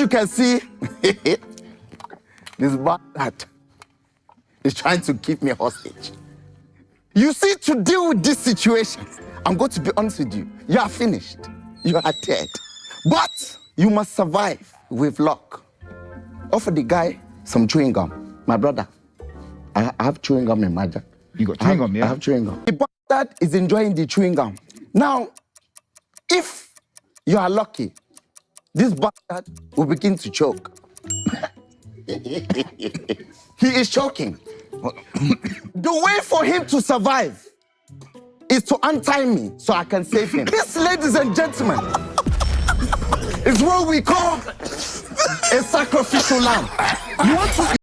you can see, this bastard is trying to keep me hostage. You see, to deal with this situation, I'm going to be honest with you. You are finished. You are dead. But you must survive with luck. Offer the guy some chewing gum. My brother, I have chewing gum in my jar. You got chewing gum, yeah? I have chewing gum. The bastard is enjoying the chewing gum. Now, if you are lucky, this bastard will begin to choke. He is choking. The way for him to survive is to untie me so I can save him. This, ladies and gentlemen, is what we call a sacrificial lamb. You want to